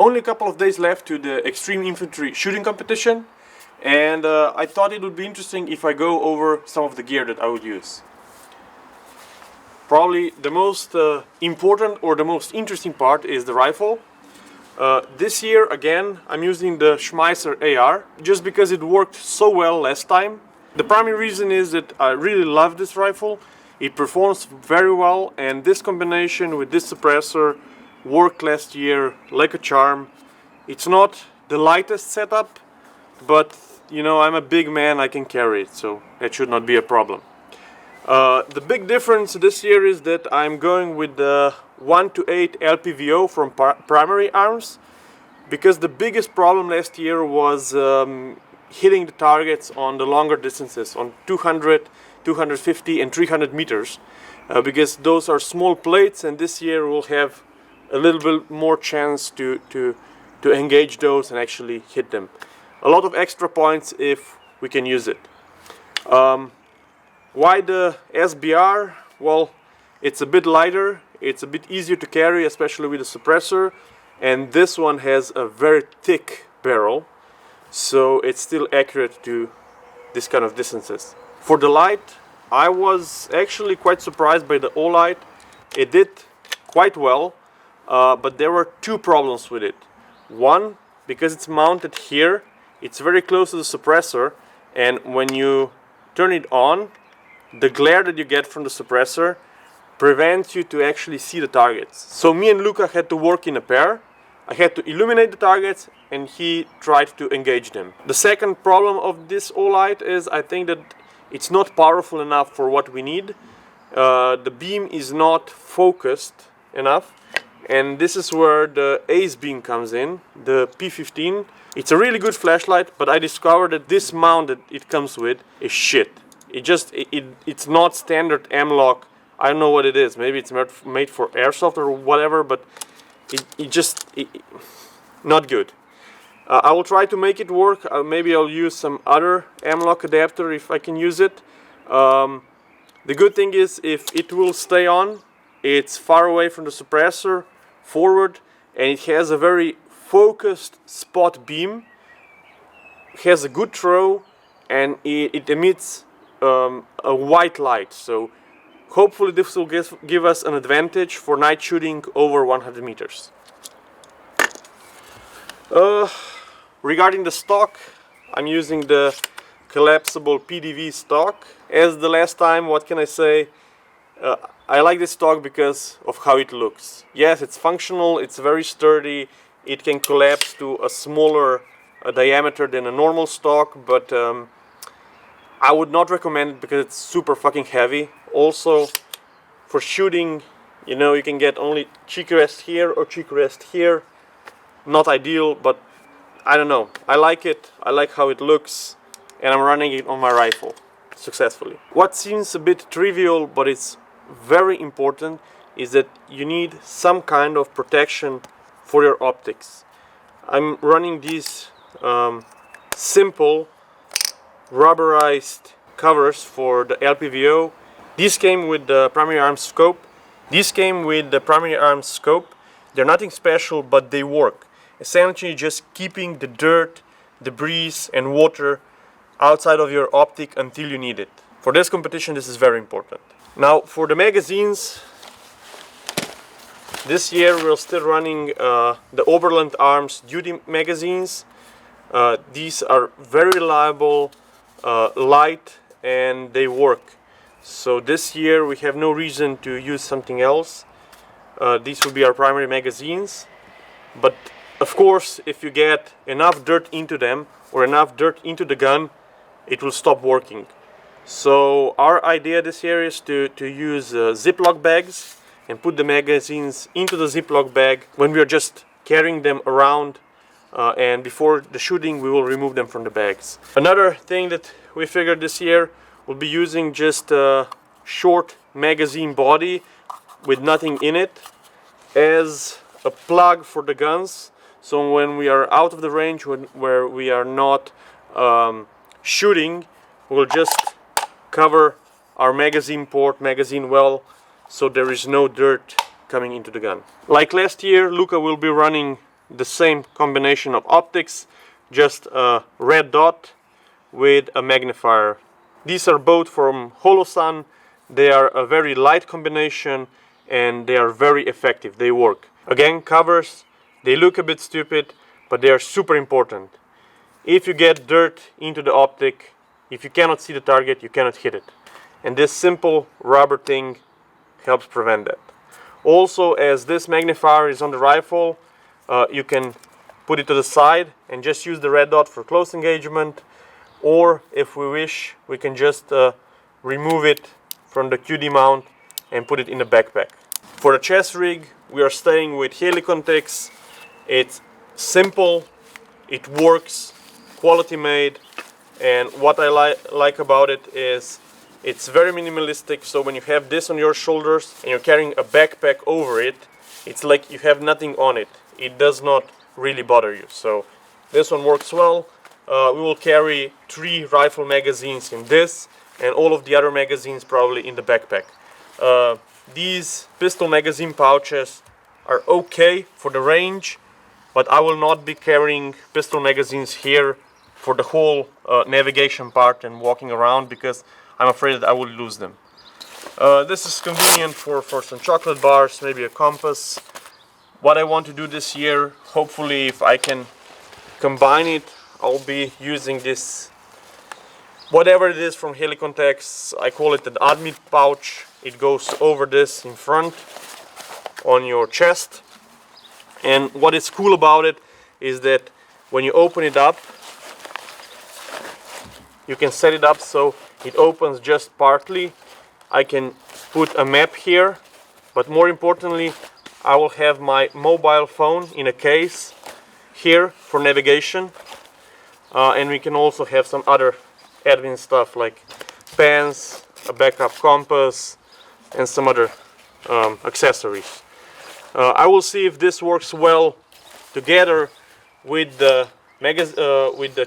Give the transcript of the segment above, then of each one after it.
Only a couple of days left to the Extreme Infantry shooting competition, and I thought it would be interesting if I go over some of the gear that I would use. Probably the most important or the most interesting part is the rifle. This year again I'm using the Schmeisser AR just because it worked so well last time. The primary reason is that I really love this rifle. It performs very well, and this combination with this suppressor worked last year like a charm. It's not the lightest setup, but you know, I'm a big man, I can carry it, so that should not be a problem. The big difference this year is that I'm going with the 1:8 LPVO from primary arms, because the biggest problem last year was hitting the targets on the longer distances, on 200, 250 and 300 meters, because those are small plates, and this year we'll have a little bit more chance to engage those and actually hit them. A lot of extra points if we can use it. Why the SBR? Well, it's a bit lighter, it's a bit easier to carry, especially with the suppressor, and this one has a very thick barrel, so it's still accurate to this kind of distances. For the light, I was actually quite surprised by the Olight. It did quite well, but there were two problems with it. One, because it's mounted here, it's very close to the suppressor, and when you turn it on, the glare that you get from the suppressor prevents you to actually see the targets. So me and Luka had to work in a pair. I had to illuminate the targets and he tried to engage them. The second problem of this Olight is I think that it's not powerful enough for what we need. The beam is not focused enough, and this is where the Ace beam comes in, the P15. It's a really good flashlight, but I discovered that this mount that it comes with is shit. It's not standard M-lock. I don't know what it is. Maybe it's made for airsoft or whatever, but not good. I will try to make it work. Maybe I'll use some other M-lock adapter if I can use it. The good thing is if it will stay on, it's far away from the suppressor, forward, and it has a very focused spot beam. It has a good throw, and it emits a white light, so hopefully this will give us an advantage for night shooting over 100 meters. Regarding the stock, I'm using the collapsible PDV stock. As the last time, what can I say? I like this stock because of how it looks. Yes, it's functional, it's very sturdy, it can collapse to a smaller diameter than a normal stock, but I would not recommend it because it's super fucking heavy. Also, for shooting, you know, you can get only cheek rest here or cheek rest here. Not ideal, but I don't know. I like it, I like how it looks, and I'm running it on my rifle successfully. What seems a bit trivial, but it's very important, is that you need some kind of protection for your optics. I'm running these simple rubberized covers for the LPVO. These came with the primary arms scope. They're nothing special, but they work. Essentially just keeping the dirt, debris and water outside of your optic until you need it. For this competition, this is very important. Now for the magazines, this year we're still running the Oberland Arms duty magazines. These are very reliable, light, and they work. So this year we have no reason to use something else. These will be our primary magazines, but of course if you get enough dirt into them or enough dirt into the gun, it will stop working. So our idea this year is to use Ziploc bags and put the magazines into the Ziploc bag when we are just carrying them around, and before the shooting we will remove them from the bags. Another thing that we figured this year, we'll be using just a short magazine body with nothing in it as a plug for the guns, so when we are out of the range, where we are not shooting, we'll just cover our magazine port, magazine well, so there is no dirt coming into the gun. Like last year, Luka will be running the same combination of optics, just a red dot with a magnifier. These are both from Holosun. They are a very light combination and they are very effective. They work. Again, covers, they look a bit stupid, but they are super important. If you get dirt into the optic, if you cannot see the target, you cannot hit it. And this simple rubber thing helps prevent that. Also, as this magnifier is on the rifle, you can put it to the side and just use the red dot for close engagement, or if we wish, we can just remove it from the QD mount and put it in the backpack. For the chest rig, we are staying with Helicontex. It's simple, it works, quality made, and what I like about it is it's very minimalistic. So when you have this on your shoulders and you're carrying a backpack over it, it's like you have nothing on it. It does not really bother you. So this one works well. We will carry 3 rifle magazines in this and all of the other magazines probably in the backpack. These pistol magazine pouches are okay for the range, but I will not be carrying pistol magazines here for the whole navigation part and walking around, because I'm afraid that I will lose them. This is convenient for some chocolate bars, maybe a compass. What I want to do this year, hopefully if I can combine it, I'll be using this, whatever it is from Helicontex. I call it an admin pouch. It goes over this in front on your chest. And what is cool about it is that when you open it up, you can set it up so it opens just partly. I can put a map here, but more importantly, I will have my mobile phone in a case here for navigation. And we can also have some other admin stuff like pens, a backup compass, and some other accessories. I will see if this works well together with the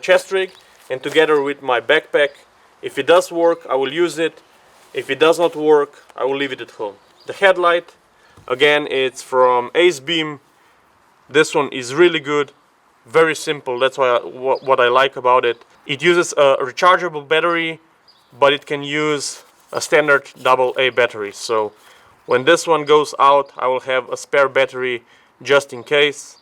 chest rig and together with my backpack. If it does work, I will use it. If it does not work, I will leave it at home. The headlight, again, it's from Ace Beam. This one is really good, very simple. That's what I like about it. It uses a rechargeable battery, but it can use a standard AA battery. So when this one goes out, I will have a spare battery just in case.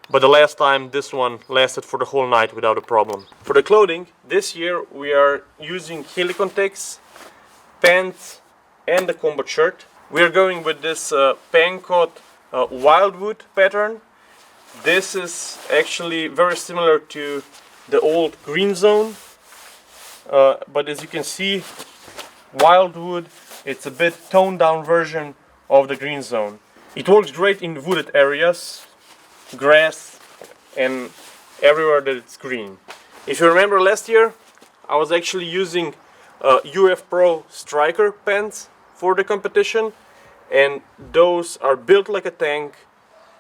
But the last time, this one lasted for the whole night without a problem. For the clothing, this year we are using Helicontex pants and the combat shirt. We are going with this Pancot Wildwood pattern. This is actually very similar to the old Green Zone, but as you can see, Wildwood, it's a bit toned down version of the Green Zone. It works great in wooded areas, grass, and everywhere that it's green. If you remember last year, I was actually using UF Pro Striker pants for the competition, and those are built like a tank.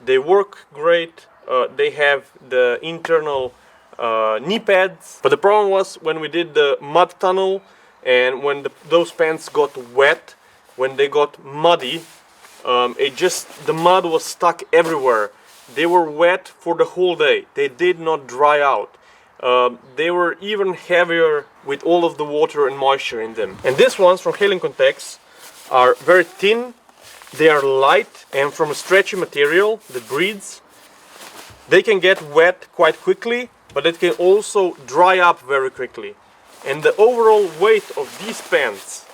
They work great. They have the internal knee pads, but the problem was when we did the mud tunnel and when those pants got wet, when they got muddy, the mud was stuck everywhere. They were wet for the whole day. They did not dry out. They were even heavier with all of the water and moisture in them. And these ones from Helicontex are very thin, they are light, and from a stretchy material that breathes. They can get wet quite quickly, but it can also dry up very quickly. And the overall weight of these pants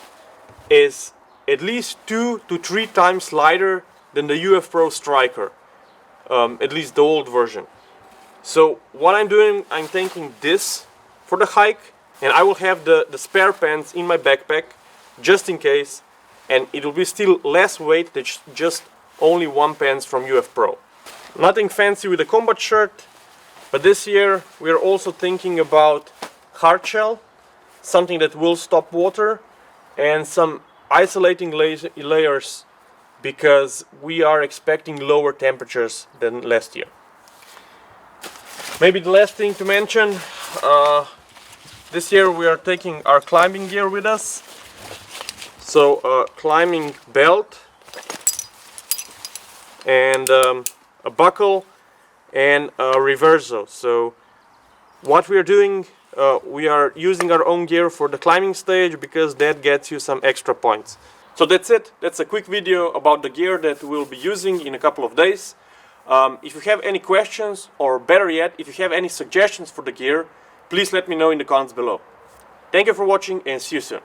is at least 2 to 3 times lighter than the UF Pro Striker, at least the old version. So what I'm doing, I'm taking this for the hike, and I will have the spare pants in my backpack just in case, and it will be still less weight than just only one pants from UF Pro. Nothing fancy with the combat shirt, but this year we are also thinking about hard shell, something that will stop water, and some isolating layers, because we are expecting lower temperatures than last year. Maybe the last thing to mention, this year we are taking our climbing gear with us. So a climbing belt and a buckle and a reverso. So what we are doing, we are using our own gear for the climbing stage because that gets you some extra points. So that's it. That's a quick video about the gear that we'll be using in a couple of days. If you have any questions, or better yet, if you have any suggestions for the gear, please let me know in the comments below. Thank you for watching and see you soon.